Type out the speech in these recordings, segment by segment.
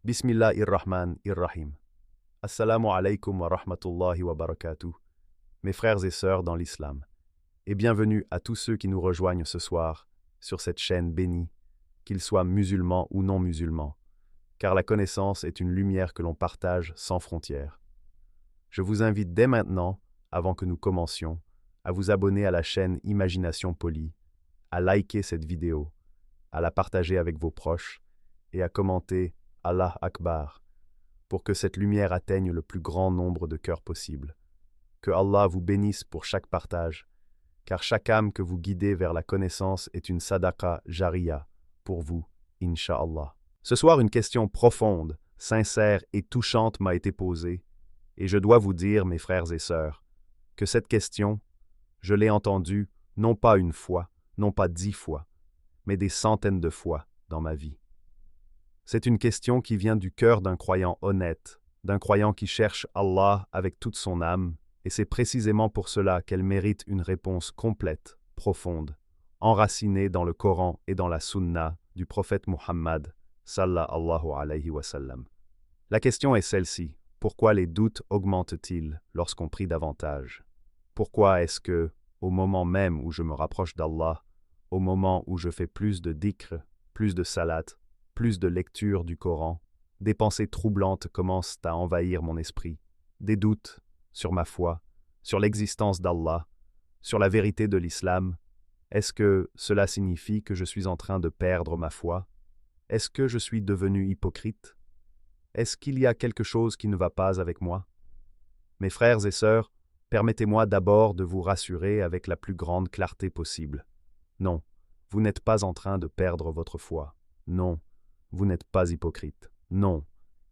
Bismillahirrahmanirrahim. Assalamu alaikum wa rahmatullahi wa barakatuh, mes frères et sœurs dans l'islam, et bienvenue à tous ceux qui nous rejoignent ce soir sur cette chaîne bénie, qu'ils soient musulmans ou non musulmans, car la connaissance est une lumière que l'on partage sans frontières. Je vous invite dès maintenant, avant que nous commencions, à vous abonner à la chaîne Imagination Polie, à liker cette vidéo, à la partager avec vos proches et à commenter Allah Akbar, pour que cette lumière atteigne le plus grand nombre de cœurs possible. Que Allah vous bénisse pour chaque partage, car chaque âme que vous guidez vers la connaissance est une sadaqa jariya pour vous, Inch'Allah. Ce soir, une question profonde, sincère et touchante m'a été posée, et je dois vous dire, mes frères et sœurs, que cette question, je l'ai entendue non pas une fois, non pas 10 fois, mais des centaines de fois dans ma vie. C'est une question qui vient du cœur d'un croyant honnête, d'un croyant qui cherche Allah avec toute son âme, et c'est précisément pour cela qu'elle mérite une réponse complète, profonde, enracinée dans le Coran et dans la Sunna du prophète Muhammad, sallallahu alayhi wa sallam. La question est celle-ci: pourquoi les doutes augmentent-ils lorsqu'on prie davantage? Pourquoi est-ce que, au moment même où je me rapproche d'Allah, au moment où je fais plus de dhikr, plus de salat, plus de lecture du Coran, des pensées troublantes commencent à envahir mon esprit, des doutes sur ma foi, sur l'existence d'Allah, sur la vérité de l'islam? Est-ce que cela signifie que je suis en train de perdre ma foi? Est-ce que je suis devenu hypocrite? Est-ce qu'il y a quelque chose qui ne va pas avec moi? Mes frères et sœurs, permettez-moi d'abord de vous rassurer avec la plus grande clarté possible. Non, vous n'êtes pas en train de perdre votre foi. Non, vous n'êtes pas hypocrite. Non,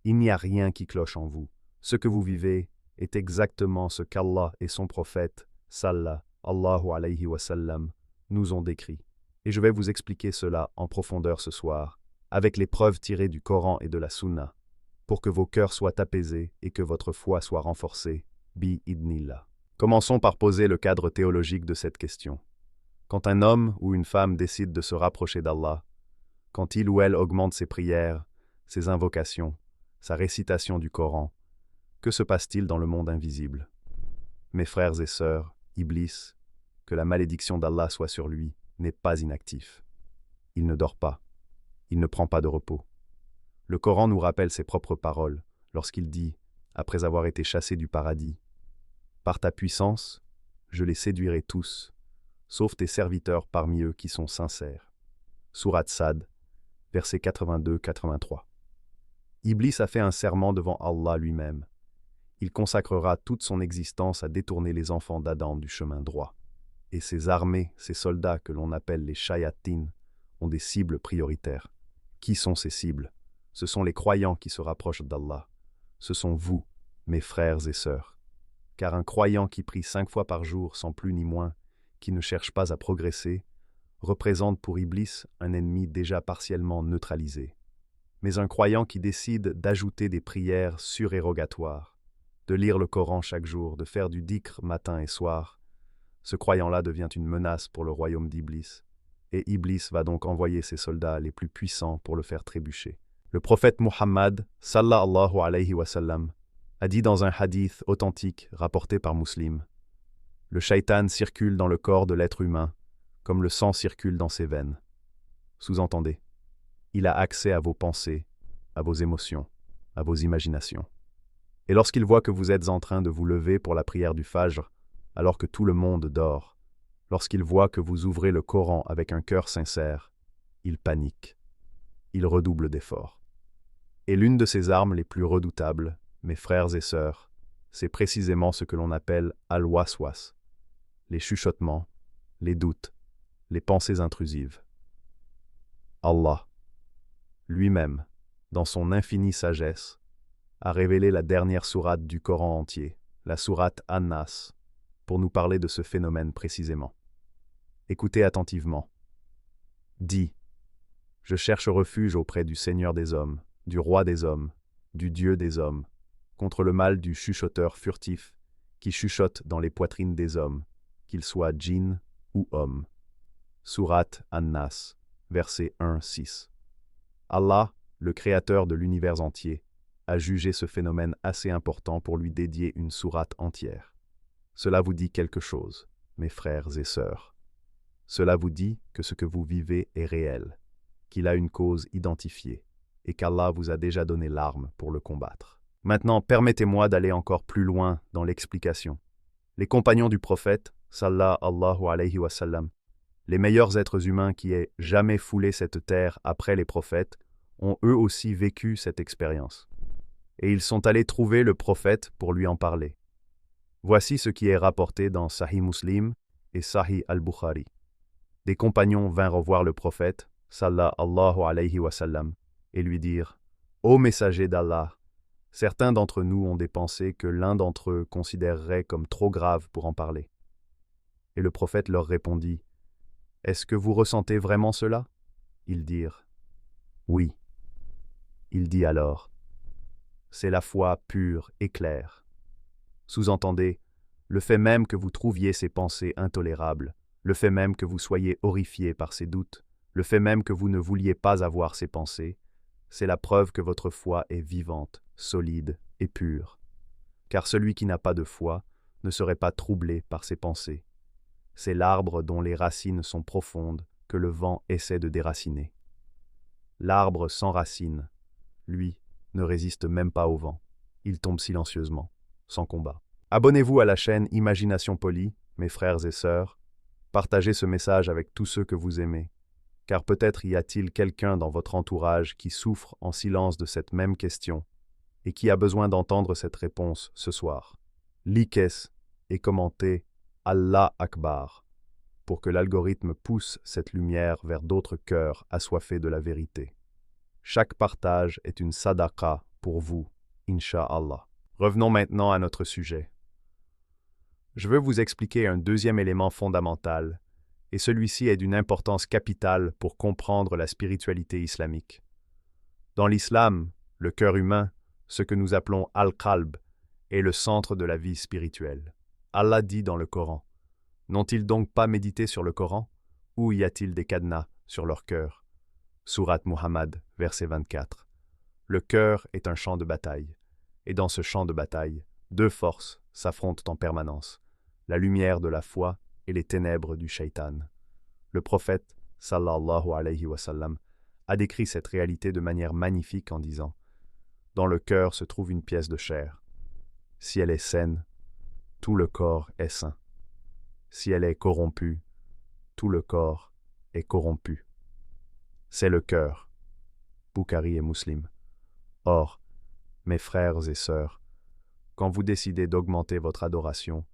il n'y a rien qui cloche en vous. Ce que vous vivez est exactement ce qu'Allah et son prophète, sallallahu alayhi wa sallam, nous ont décrit. Et je vais vous expliquer cela en profondeur ce soir, avec les preuves tirées du Coran et de la Sunna, pour que vos cœurs soient apaisés et que votre foi soit renforcée, bi-idnillah. Commençons par poser le cadre théologique de cette question. Quand un homme ou une femme décide de se rapprocher d'Allah, quand il ou elle augmente ses prières, ses invocations, sa récitation du Coran, que se passe-t-il dans le monde invisible? Mes frères et sœurs, Iblis, que la malédiction d'Allah soit sur lui, n'est pas inactif. Il ne dort pas. Il ne prend pas de repos. Le Coran nous rappelle ses propres paroles lorsqu'il dit, après avoir été chassé du paradis, « Par ta puissance, je les séduirai tous, sauf tes serviteurs parmi eux qui sont sincères. » Sourate Sad, versets 82-83. Iblis a fait un serment devant Allah lui-même. Il consacrera toute son existence à détourner les enfants d'Adam du chemin droit. Et ses armées, ses soldats que l'on appelle les shayatines, ont des cibles prioritaires. Qui sont ces cibles? Ce sont les croyants qui se rapprochent d'Allah. Ce sont vous, mes frères et sœurs. Car un croyant qui prie 5 fois par jour sans plus ni moins, qui ne cherche pas à progresser, représente pour Iblis un ennemi déjà partiellement neutralisé. Mais un croyant qui décide d'ajouter des prières surérogatoires, de lire le Coran chaque jour, de faire du dhikr matin et soir, ce croyant-là devient une menace pour le royaume d'Iblis, et Iblis va donc envoyer ses soldats les plus puissants pour le faire trébucher. Le prophète Muhammad, sallallahu alayhi wa sallam, a dit dans un hadith authentique rapporté par Muslim: « Le shaitan circule dans le corps de l'être humain, comme le sang circule dans ses veines. » Sous-entendez, il a accès à vos pensées, à vos émotions, à vos imaginations. Et lorsqu'il voit que vous êtes en train de vous lever pour la prière du Fajr, alors que tout le monde dort, lorsqu'il voit que vous ouvrez le Coran avec un cœur sincère, il panique. Il redouble d'efforts. Et l'une de ses armes les plus redoutables, mes frères et sœurs, c'est précisément ce que l'on appelle al-waswas, les chuchotements, les doutes, les pensées intrusives. Allah, lui-même, dans son infinie sagesse, a révélé la dernière sourate du Coran entier, la sourate An-Nas, pour nous parler de ce phénomène précisément. Écoutez attentivement. Dis, je cherche refuge auprès du Seigneur des hommes, du Roi des hommes, du Dieu des hommes, contre le mal du chuchoteur furtif qui chuchote dans les poitrines des hommes, qu'ils soient djinns ou hommes. Sourate An-Nas, verset 1-6. Allah, le créateur de l'univers entier, a jugé ce phénomène assez important pour lui dédier une sourate entière. Cela vous dit quelque chose, mes frères et sœurs. Cela vous dit que ce que vous vivez est réel, qu'il a une cause identifiée, et qu'Allah vous a déjà donné l'arme pour le combattre. Maintenant, permettez-moi d'aller encore plus loin dans l'explication. Les compagnons du prophète, sallallahu alayhi wa sallam, les meilleurs êtres humains qui aient jamais foulé cette terre après les prophètes, ont eux aussi vécu cette expérience. Et ils sont allés trouver le prophète pour lui en parler. Voici ce qui est rapporté dans Sahih Muslim et Sahih al-Bukhari. Des compagnons vinrent revoir le prophète, sallallahu alayhi wa sallam, et lui dirent « Ô messager d'Allah, certains d'entre nous ont des pensées que l'un d'entre eux considérerait comme trop graves pour en parler. » Et le prophète leur répondit « Est-ce que vous ressentez vraiment cela ?» Ils dirent « Oui. » Il dit alors « C'est la foi pure et claire. » Sous-entendez, le fait même que vous trouviez ces pensées intolérables, le fait même que vous soyez horrifiés par ces doutes, le fait même que vous ne vouliez pas avoir ces pensées, c'est la preuve que votre foi est vivante, solide et pure. Car celui qui n'a pas de foi ne serait pas troublé par ces pensées. C'est l'arbre dont les racines sont profondes que le vent essaie de déraciner. L'arbre sans racines, lui, ne résiste même pas au vent. Il tombe silencieusement, sans combat. Abonnez-vous à la chaîne Imagination Polie, mes frères et sœurs. Partagez ce message avec tous ceux que vous aimez, car peut-être y a-t-il quelqu'un dans votre entourage qui souffre en silence de cette même question et qui a besoin d'entendre cette réponse ce soir. Likez et commentez Allah Akbar pour que l'algorithme pousse cette lumière vers d'autres cœurs assoiffés de la vérité. Chaque partage est une sadaqa pour vous, Inch'Allah. Revenons maintenant à notre sujet. Je veux vous expliquer un deuxième élément fondamental, et celui-ci est d'une importance capitale pour comprendre la spiritualité islamique. Dans l'islam, le cœur humain, ce que nous appelons Al-Qalb, est le centre de la vie spirituelle. Allah dit dans le Coran, « N'ont-ils donc pas médité sur le Coran? Ou y a-t-il des cadenas sur leur cœur ?» Sourate Muhammad, verset 24. Le cœur est un champ de bataille, et dans ce champ de bataille, deux forces s'affrontent en permanence, la lumière de la foi et les ténèbres du shaitan. Le prophète, sallallahu alayhi wa sallam, a décrit cette réalité de manière magnifique en disant « Dans le cœur se trouve une pièce de chair. Si elle est saine, tout le corps est sain. Si elle est corrompue, tout le corps est corrompu. C'est le cœur. » Bukhari et Muslim. Or, mes frères et sœurs, quand vous décidez d'augmenter votre adoration,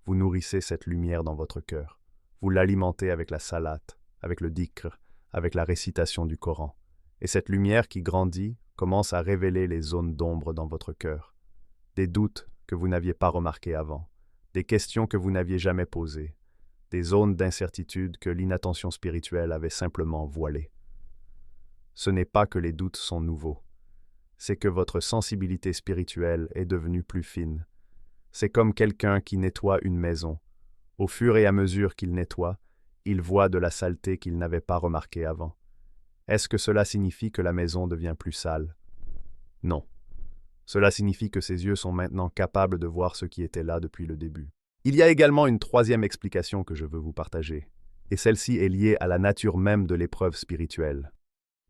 vous nourrissez cette lumière dans votre cœur. Vous l'alimentez avec la salate, avec le dhikr, avec la récitation du Coran. Et cette lumière qui grandit commence à révéler les zones d'ombre dans votre cœur. Des doutes que vous n'aviez pas remarqués avant, des questions que vous n'aviez jamais posées, des zones d'incertitude que l'inattention spirituelle avait simplement voilées. Ce n'est pas que les doutes sont nouveaux, c'est que votre sensibilité spirituelle est devenue plus fine. C'est comme quelqu'un qui nettoie une maison. Au fur et à mesure qu'il nettoie, il voit de la saleté qu'il n'avait pas remarquée avant. Est-ce que cela signifie que la maison devient plus sale? Non. Cela signifie que ses yeux sont maintenant capables de voir ce qui était là depuis le début. Il y a également une troisième explication que je veux vous partager, et celle-ci est liée à la nature même de l'épreuve spirituelle.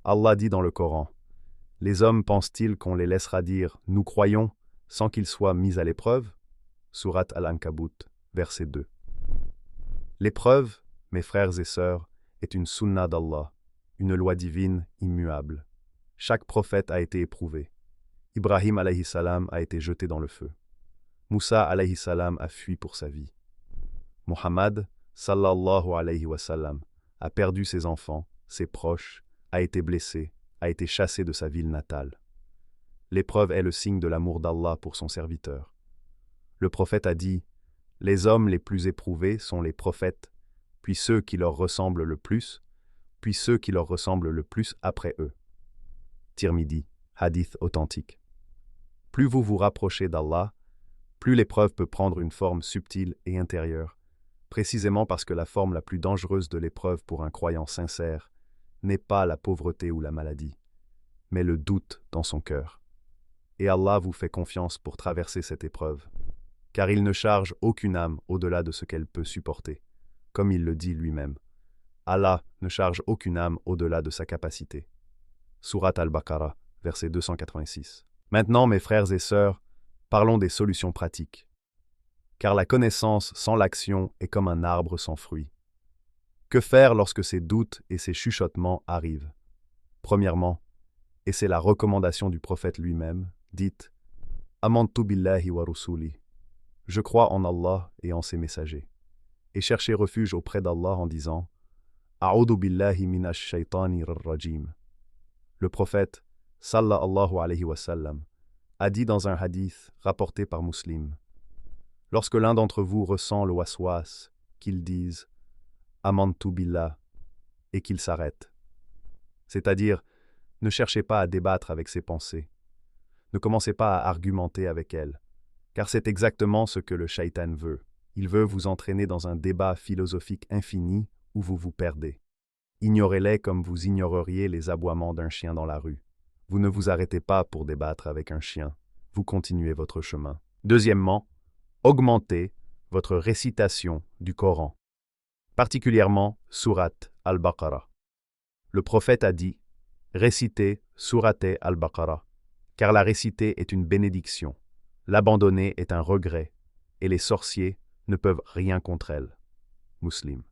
Allah dit dans le Coran, « Les hommes pensent-ils qu'on les laissera dire « Nous croyons » sans qu'ils soient mis à l'épreuve » Sourate Al-Ankabut, verset 2. L'épreuve, mes frères et sœurs, est une sunna d'Allah, une loi divine immuable. Chaque prophète a été éprouvé. Ibrahim alayhi salam a été jeté dans le feu. Moussa alayhi salam a fui pour sa vie. Muhammad, sallallahu alayhi wa sallam, a perdu ses enfants, ses proches, a été blessé, a été chassé de sa ville natale. L'épreuve est le signe de l'amour d'Allah pour son serviteur. Le prophète a dit « Les hommes les plus éprouvés sont les prophètes, puis ceux qui leur ressemblent le plus, puis ceux qui leur ressemblent le plus après eux. » Tirmidhi, hadith authentique. Plus vous vous rapprochez d'Allah, plus l'épreuve peut prendre une forme subtile et intérieure, précisément parce que la forme la plus dangereuse de l'épreuve pour un croyant sincère n'est pas la pauvreté ou la maladie, mais le doute dans son cœur. Et Allah vous fait confiance pour traverser cette épreuve, car il ne charge aucune âme au-delà de ce qu'elle peut supporter, comme il le dit lui-même. Allah ne charge aucune âme au-delà de sa capacité. Sourate Al-Baqarah, verset 286. Maintenant, mes frères et sœurs, parlons des solutions pratiques. Car la connaissance sans l'action est comme un arbre sans fruits. Que faire lorsque ces doutes et ces chuchotements arrivent? Premièrement, et c'est la recommandation du prophète lui-même, dites « Amantu billahi wa rusuli » Je crois en Allah et en ses messagers. Et cherchez refuge auprès d'Allah en disant « A'udhu billahi minash shaitani rajim » Le prophète, sallallahu alayhi wa sallam, a dit dans un hadith rapporté par Muslim, lorsque l'un d'entre vous ressent le waswas, qu'il dise « Amantu billah » et qu'il s'arrête. C'est-à-dire, ne cherchez pas à débattre avec ses pensées. Ne commencez pas à argumenter avec elles, car c'est exactement ce que le shaitan veut. Il veut vous entraîner dans un débat philosophique infini où vous vous perdez. Ignorez-les comme vous ignoreriez les aboiements d'un chien dans la rue. Vous ne vous arrêtez pas pour débattre avec un chien, vous continuez votre chemin. Deuxièmement, augmentez votre récitation du Coran, particulièrement Sourate Al-Baqarah. Le prophète a dit « Récitez Sourate Al-Baqarah, car la réciter est une bénédiction, l'abandonner est un regret, et les sorciers ne peuvent rien contre elle. » Muslim.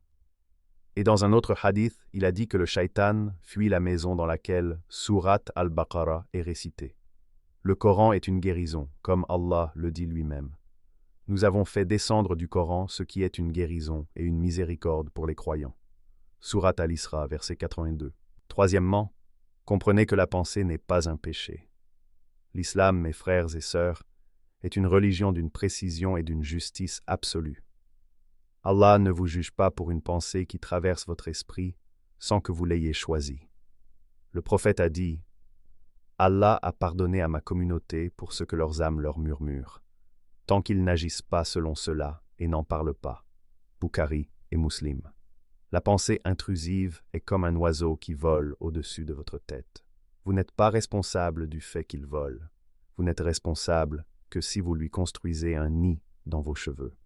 Et dans un autre hadith, il a dit que le shaitan fuit la maison dans laquelle Sourate Al-Baqarah est récitée. Le Coran est une guérison, comme Allah le dit lui-même. Nous avons fait descendre du Coran ce qui est une guérison et une miséricorde pour les croyants. Sourate Al-Isra, verset 82. Troisièmement, comprenez que la pensée n'est pas un péché. L'islam, mes frères et sœurs, est une religion d'une précision et d'une justice absolue. Allah ne vous juge pas pour une pensée qui traverse votre esprit sans que vous l'ayez choisie. Le prophète a dit « Allah a pardonné à ma communauté pour ce que leurs âmes leur murmurent, tant qu'ils n'agissent pas selon cela et n'en parlent pas. » Bukhari et Muslim. La pensée intrusive est comme un oiseau qui vole au-dessus de votre tête. Vous n'êtes pas responsable du fait qu'il vole. Vous n'êtes responsable que si vous lui construisez un nid dans vos cheveux.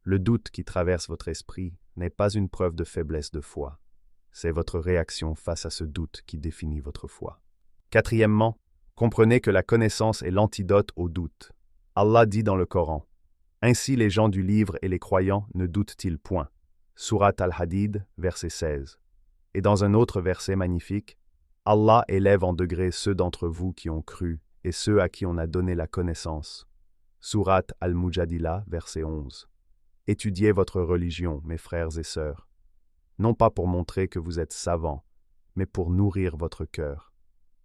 Le doute qui traverse votre esprit n'est pas une preuve de faiblesse de foi. C'est votre réaction face à ce doute qui définit votre foi. Quatrièmement, comprenez que la connaissance est l'antidote au doute. Allah dit dans le Coran, « Ainsi les gens du livre et les croyants ne doutent-ils point » Sourate Al-Hadid, verset 16. Et dans un autre verset magnifique, Allah élève en degrés ceux d'entre vous qui ont cru et ceux à qui on a donné la connaissance. Sourate Al-Mujadilah, verset 11. Étudiez votre religion, mes frères et sœurs, non pas pour montrer que vous êtes savants, mais pour nourrir votre cœur.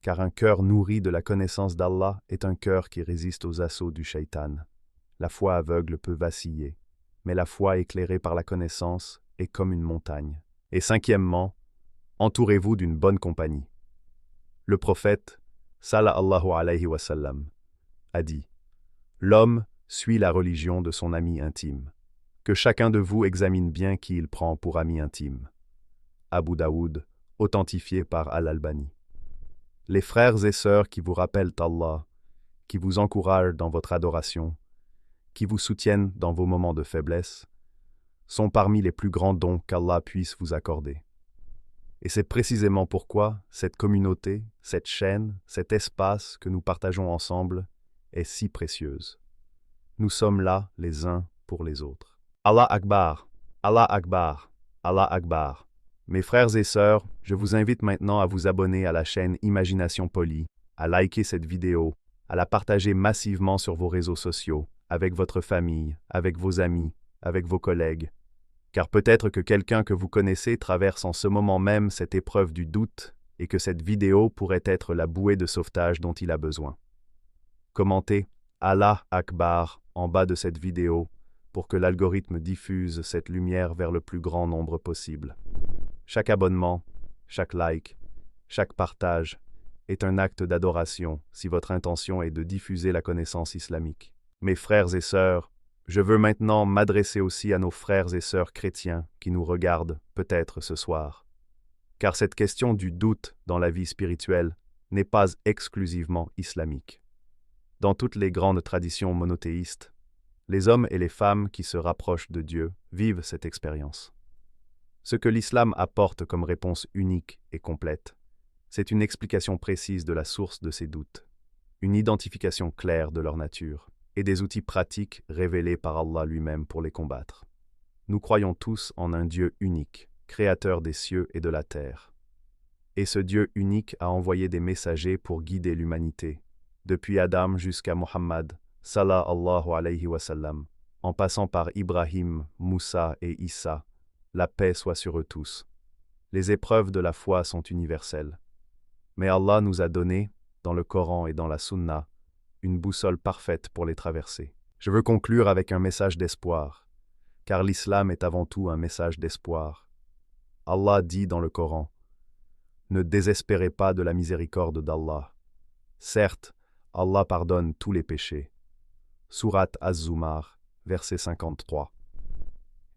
Car un cœur nourri de la connaissance d'Allah est un cœur qui résiste aux assauts du shaitan. La foi aveugle peut vaciller, mais la foi éclairée par la connaissance est comme une montagne. Et cinquièmement, entourez-vous d'une bonne compagnie. Le prophète, sallallahu alayhi wa sallam, a dit « L'homme suit la religion de son ami intime. Que chacun de vous examine bien qui il prend pour ami intime. » Abu Daoud, authentifié par Al-Albani. Les frères et sœurs qui vous rappellent Allah, qui vous encouragent dans votre adoration, qui vous soutiennent dans vos moments de faiblesse, sont parmi les plus grands dons qu'Allah puisse vous accorder. Et c'est précisément pourquoi cette communauté, cette chaîne, cet espace que nous partageons ensemble est si précieuse. Nous sommes là les uns pour les autres. Allah Akbar, Allah Akbar, Allah Akbar. Mes frères et sœurs, je vous invite maintenant à vous abonner à la chaîne Imagination Polie, à liker cette vidéo, à la partager massivement sur vos réseaux sociaux, avec votre famille, avec vos amis, avec vos collègues. Car peut-être que quelqu'un que vous connaissez traverse en ce moment même cette épreuve du doute et que cette vidéo pourrait être la bouée de sauvetage dont il a besoin. Commentez Allah Akbar en bas de cette vidéo pour que l'algorithme diffuse cette lumière vers le plus grand nombre possible. Chaque abonnement, chaque like, chaque partage est un acte d'adoration si votre intention est de diffuser la connaissance islamique. Mes frères et sœurs, je veux maintenant m'adresser aussi à nos frères et sœurs chrétiens qui nous regardent peut-être ce soir. Car cette question du doute dans la vie spirituelle n'est pas exclusivement islamique. Dans toutes les grandes traditions monothéistes, les hommes et les femmes qui se rapprochent de Dieu vivent cette expérience. Ce que l'islam apporte comme réponse unique et complète, c'est une explication précise de la source de ces doutes, une identification claire de leur nature et des outils pratiques révélés par Allah lui-même pour les combattre. Nous croyons tous en un Dieu unique, créateur des cieux et de la terre. Et ce Dieu unique a envoyé des messagers pour guider l'humanité, depuis Adam jusqu'à Muhammad, sallallahu alayhi wa sallam, en passant par Ibrahim, Moussa et Issa. La paix soit sur eux tous. Les épreuves de la foi sont universelles. Mais Allah nous a donné, dans le Coran et dans la Sunna, une boussole parfaite pour les traverser. Je veux conclure avec un message d'espoir, car l'islam est avant tout un message d'espoir. Allah dit dans le Coran, « Ne désespérez pas de la miséricorde d'Allah. Certes, Allah pardonne tous les péchés. » Sourate Az-Zumar, verset 53.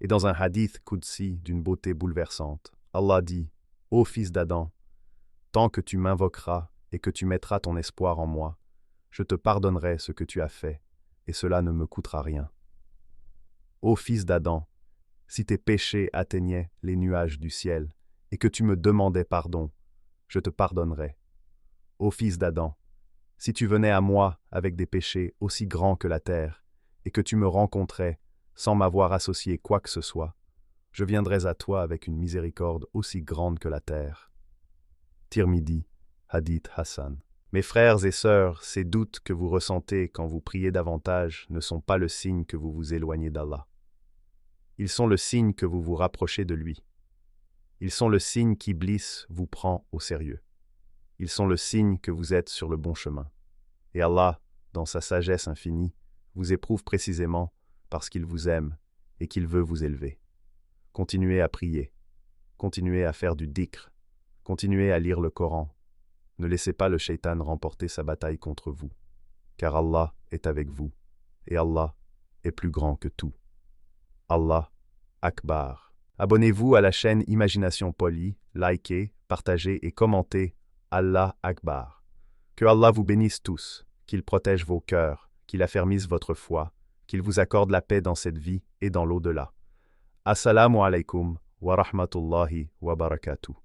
Et dans un hadith qudsi d'une beauté bouleversante, Allah dit, « Ô fils d'Adam, tant que tu m'invoqueras et que tu mettras ton espoir en moi, je te pardonnerai ce que tu as fait, et cela ne me coûtera rien. Ô fils d'Adam, si tes péchés atteignaient les nuages du ciel, et que tu me demandais pardon, je te pardonnerai. Ô fils d'Adam, si tu venais à moi avec des péchés aussi grands que la terre, et que tu me rencontrais sans m'avoir associé quoi que ce soit, je viendrais à toi avec une miséricorde aussi grande que la terre. Tirmidhi, Hadith Hassan. Mes frères et sœurs, ces doutes que vous ressentez quand vous priez davantage ne sont pas le signe que vous vous éloignez d'Allah. Ils sont le signe que vous vous rapprochez de lui. Ils sont le signe qu'Iblis vous prend au sérieux. Ils sont le signe que vous êtes sur le bon chemin. Et Allah, dans sa sagesse infinie, vous éprouve précisément parce qu'il vous aime et qu'il veut vous élever. Continuez à prier. Continuez à faire du dhikr. Continuez à lire le Coran. Ne laissez pas le shaitan remporter sa bataille contre vous, car Allah est avec vous, et Allah est plus grand que tout. Allah Akbar. Abonnez-vous à la chaîne Imagination Polie, likez, partagez et commentez. Allah Akbar. Que Allah vous bénisse tous, qu'il protège vos cœurs, qu'il affermisse votre foi, qu'il vous accorde la paix dans cette vie et dans l'au-delà. Assalamu alaikum wa rahmatullahi wa barakatuh.